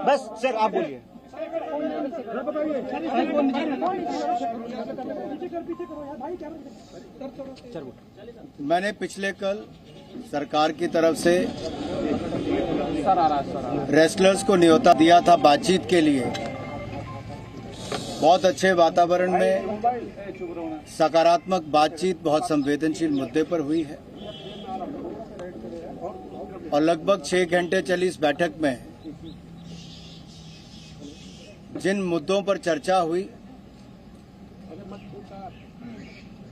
बस सर आप बोलिए। मैंने पिछले कल सरकार की तरफ से रेसलर्स को न्योता दिया था बातचीत के लिए। बहुत अच्छे वातावरण में सकारात्मक बातचीत बहुत संवेदनशील मुद्दे पर हुई है और लगभग 6 घंटे चली इस बैठक में जिन मुद्दों पर चर्चा हुई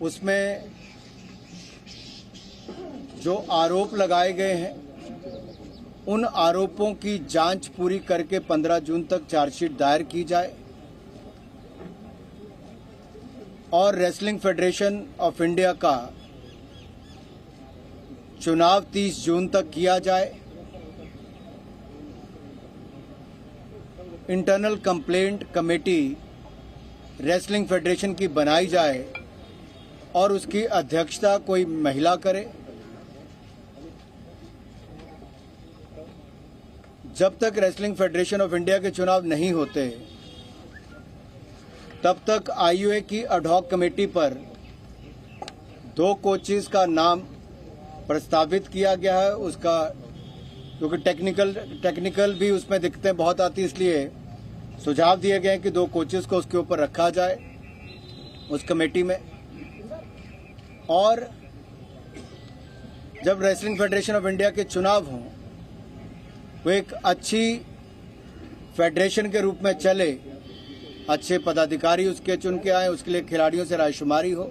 उसमें जो आरोप लगाए गए हैं उन आरोपों की जांच पूरी करके 15 जून तक चार्जशीट दायर की जाए और रेसलिंग फेडरेशन ऑफ इंडिया का चुनाव 30 जून तक किया जाए। Internal complaint committee wrestling federation की बनाई जाए और उसकी अध्यक्षता कोई महिला करे। जब तक रेसलिंग फेडरेशन ऑफ इंडिया के चुनाव नहीं होते तब तक आईयूए की एडहॉक कमेटी पर 2 कोचेस का नाम प्रस्तावित किया गया है। उसका क्योंकि टेक्निकल भी उसमें दिक्कतें बहुत आती, इसलिए सुझाव दिए गए हैं कि 2 कोचेस को उसके ऊपर रखा जाए उस कमेटी में। और जब रेसलिंग फेडरेशन ऑफ इंडिया के चुनाव हों वो एक अच्छी फेडरेशन के रूप में चले, अच्छे पदाधिकारी उसके चुन के आए, उसके लिए खिलाड़ियों से रायशुमारी हो।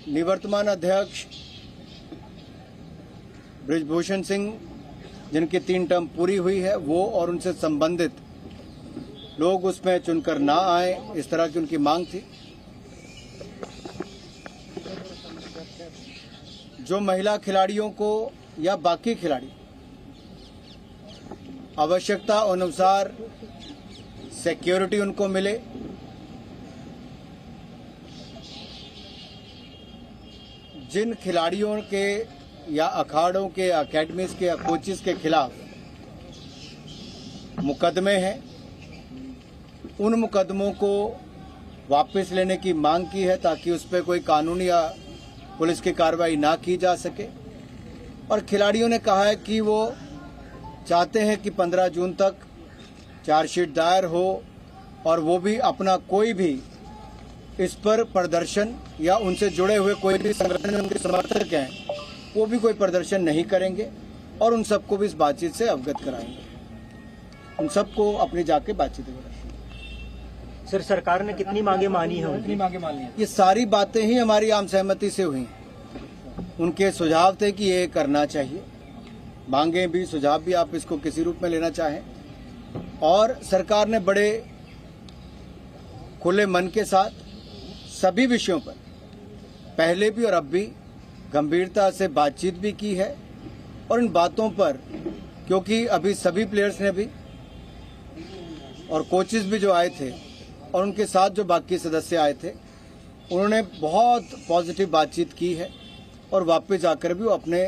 निवर्तमान अध्यक्ष बृजभूषण सिंह जिनकी 3 टर्म पूरी हुई है वो और उनसे संबंधित लोग उसमें चुनकर ना आए, इस तरह की उनकी मांग थी। जो महिला खिलाड़ियों को या बाकी खिलाड़ी आवश्यकता अनुसार सिक्योरिटी उनको मिले, जिन खिलाड़ियों के या अखाड़ों के अकेडमीज के या कोचेस के खिलाफ मुकदमे हैं उन मुकदमों को वापस लेने की मांग की है ताकि उस पर कोई कानूनी या पुलिस की कार्रवाई ना की जा सके। और खिलाड़ियों ने कहा है कि वो चाहते हैं कि 15 जून तक चार्जशीट दायर हो और वो भी अपना कोई भी इस पर प्रदर्शन या उनसे जुड़े हुए कोई भी संगठन उनके समर्थक हैं वो भी कोई प्रदर्शन नहीं करेंगे और उन सबको भी इस बातचीत से अवगत कराएंगे। उन सबको अपनी जाके बातचीत कराएंगे। सर सरकार ने कितनी मांगे मानी है? कितनी मांगे मानी है? ये सारी बातें ही हमारी आम सहमति से हुई। उनके सुझाव थे कि ये करना चाहिए, मांगे भी सुझाव भी आप इसको किसी रूप में लेना चाहें। और सरकार ने बड़े खुले मन के साथ सभी विषयों पर पहले भी और अब भी गंभीरता से बातचीत भी की है। और इन बातों पर क्योंकि अभी सभी प्लेयर्स ने भी और कोचेस भी जो आए थे और उनके साथ जो बाकी सदस्य आए थे उन्होंने बहुत पॉजिटिव बातचीत की है और वापस जाकर भी वो अपने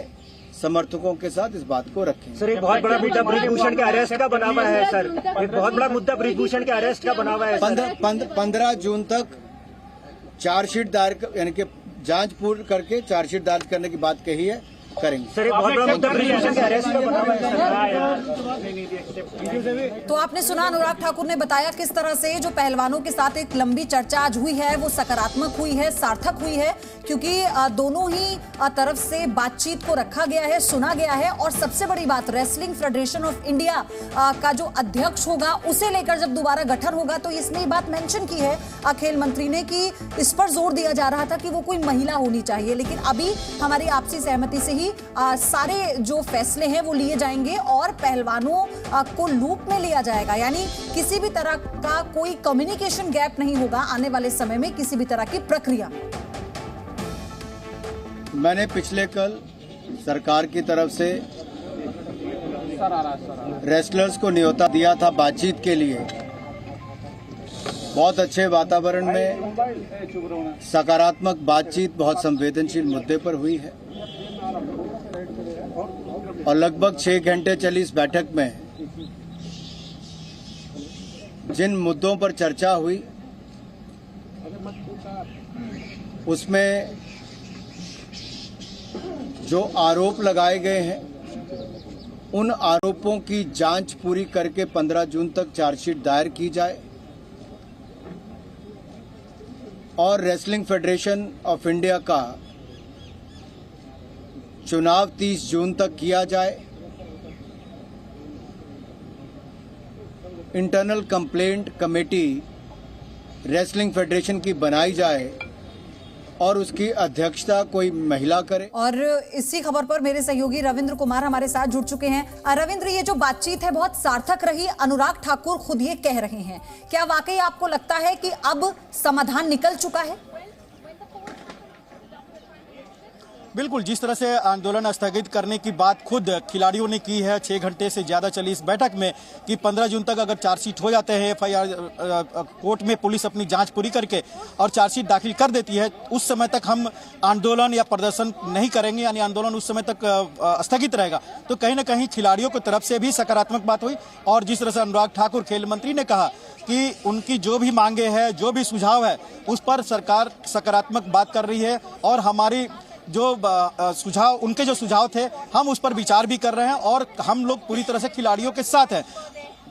समर्थकों के साथ इस बात को रखें। सर एक बहुत बड़ा मुद्दा बृजभूषण के अरेस्ट का बना हुआ है। सर एक बहुत बड़ा मुद्दा बृजभूषण के अरेस्ट का बना हुआ है। 15 जून तक चार्जशीट दायर यानी कि जांच पूर्ण करके चार्जशीट दायर करने की बात कही है, करेंगे। सर एक बहुत बड़ा मुद्दा बृजभूषण के अरेस्ट का बना हुआ है। तो आपने सुना, अनुराग ठाकुर ने बताया किस तरह से जो पहलवानों के साथ एक लंबी चर्चा आज हुई है वो सकारात्मक हुई है, सार्थक हुई है, क्योंकि दोनों ही तरफ से बातचीत को रखा गया है, सुना गया है। और सबसे बड़ी बात, रेसलिंग फेडरेशन ऑफ इंडिया का जो अध्यक्ष होगा उसे लेकर जब दोबारा गठन होगा तो इसमें बात मेंशन की है खेल मंत्री ने कि इस पर जोर दिया जा रहा था कि वो कोई महिला होनी चाहिए। लेकिन अभी हमारी आपसी सहमति से ही सारे जो फैसले हैं वो लिए जाएंगे और पहलवानों को लूप में लिया जाएगा, यानी किसी भी तरह का कोई कम्युनिकेशन गैप नहीं होगा आने वाले समय में किसी भी तरह की प्रक्रिया। मैंने पिछले कल सरकार की तरफ से रेसलर्स को न्योता दिया था बातचीत के लिए बहुत अच्छे वातावरण में सकारात्मक बातचीत बहुत संवेदनशील मुद्दे पर हुई है और लगभग 6 घंटे चली इस बैठक में जिन मुद्दों पर चर्चा हुई उसमें जो आरोप लगाए गए हैं उन आरोपों की जांच पूरी करके 15 जून तक चार्जशीट दायर की जाए और रेसलिंग फेडरेशन ऑफ इंडिया का चुनाव 30 जून तक किया जाए। Internal complaint committee wrestling federation की बनाई जाए और उसकी अध्यक्षता कोई महिला करे। और इसी खबर पर मेरे सहयोगी रविंद्र कुमार हमारे साथ जुड़ चुके हैं। रविंद्र, ये जो बातचीत है बहुत सार्थक रही, अनुराग ठाकुर खुद ये कह रहे हैं। क्या वाकई आपको लगता है कि अब समाधान निकल चुका है? बिल्कुल, जिस तरह से आंदोलन स्थगित करने की बात खुद खिलाड़ियों ने की है 6 घंटे से ज़्यादा चली इस बैठक में कि 15 जून तक अगर चार्जशीट हो जाते हैं, एफआईआर कोर्ट में पुलिस अपनी जांच पूरी करके और चार्जशीट दाखिल कर देती है, उस समय तक हम आंदोलन या प्रदर्शन नहीं करेंगे, यानी आंदोलन उस समय तक स्थगित रहेगा। तो कहीं ना कहीं खिलाड़ियों की तरफ से भी सकारात्मक बात हुई और जिस तरह से अनुराग ठाकुर खेल मंत्री ने कहा कि उनकी जो भी मांगे हैं, जो भी सुझाव है, उस पर सरकार सकारात्मक बात कर रही है और हमारी जो सुझाव, उनके जो सुझाव थे, हम उस पर विचार भी कर रहे हैं और हम लोग पूरी तरह से खिलाड़ियों के साथ हैं।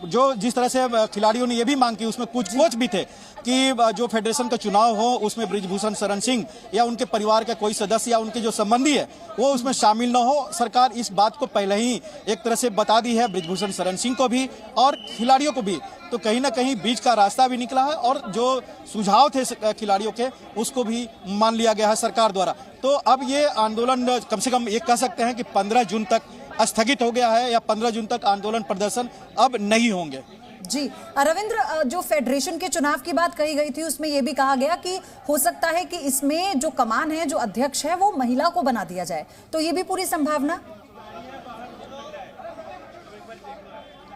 जो जिस तरह से खिलाड़ियों ने ये भी मांग की, उसमें कुछ कोच भी थे कि जो फेडरेशन का चुनाव हो उसमें बृजभूषण शरण सिंह या उनके परिवार का कोई सदस्य या उनके जो संबंधी है वो उसमें शामिल न हो। सरकार इस बात को पहले ही एक तरह से बता दी है, बृजभूषण शरण सिंह को भी और खिलाड़ियों को भी। तो कहीं ना कहीं बीच का रास्ता भी निकला है और जो सुझाव थे खिलाड़ियों के उसको भी मान लिया गया है सरकार द्वारा। तो अब ये आंदोलन कम से कम ये कह सकते हैं कि 15 जून तक स्थगित हो गया है या 15 जून तक आंदोलन प्रदर्शन अब नहीं होंगे। जी रविंद्र, जो फेडरेशन के चुनाव की बात कही गई थी उसमें यह भी कहा गया कि हो सकता है कि इसमें जो कमान है, जो अध्यक्ष है, वो महिला को बना दिया जाए, तो ये भी पूरी संभावना?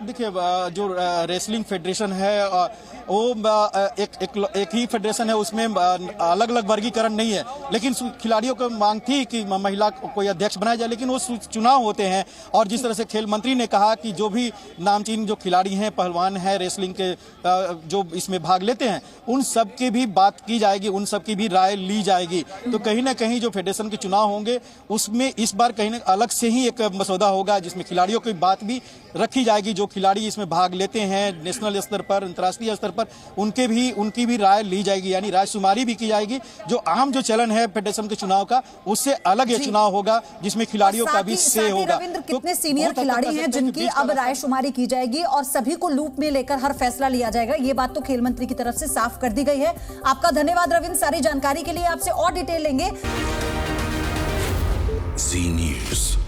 देखिए, जो रेसलिंग फेडरेशन है वो एक ही फेडरेशन है, उसमें अलग अलग वर्गीकरण नहीं है। लेकिन खिलाड़ियों को मांग थी कि महिला कोई अध्यक्ष बनाया जाए, लेकिन वो चुनाव होते हैं और जिस तरह से खेल मंत्री ने कहा कि जो भी नामचीन जो खिलाड़ी हैं, पहलवान हैं, रेसलिंग के जो इसमें भाग लेते हैं, उन सब की भी बात की जाएगी, उन सब की भी राय ली जाएगी। तो कहीं ना कहीं जो फेडरेशन के चुनाव होंगे उसमें इस बार कहीं अलग से ही एक मसौदा होगा जिसमें खिलाड़ियों की बात भी रखी जाएगी। जो खिलाड़ी इसमें भाग लेते हैं नेशनल स्तर पर, अंतर्राष्ट्रीय स्तर पर, उनकी भी राय ली जाएगी, यानी रायशुमारी भी की जाएगी। जो आम जो चलन है फेडरेशन के चुनाव का, उससे अलग ये चुनाव होगा जिसमें खिलाड़ियों का भी से होगा। रविंद्र, कितने सीनियर खिलाड़ी हैं जिनकी अब रायशुमारी की जाएगी और सभी को लूप में लेकर हर फैसला लिया जाएगा, ये बात तो खेल मंत्री की तरफ से साफ कर दी गई है। आपका धन्यवाद रविंद्र, सारी जानकारी के लिए। आपसे और डिटेल लेंगे। जी न्यूज़।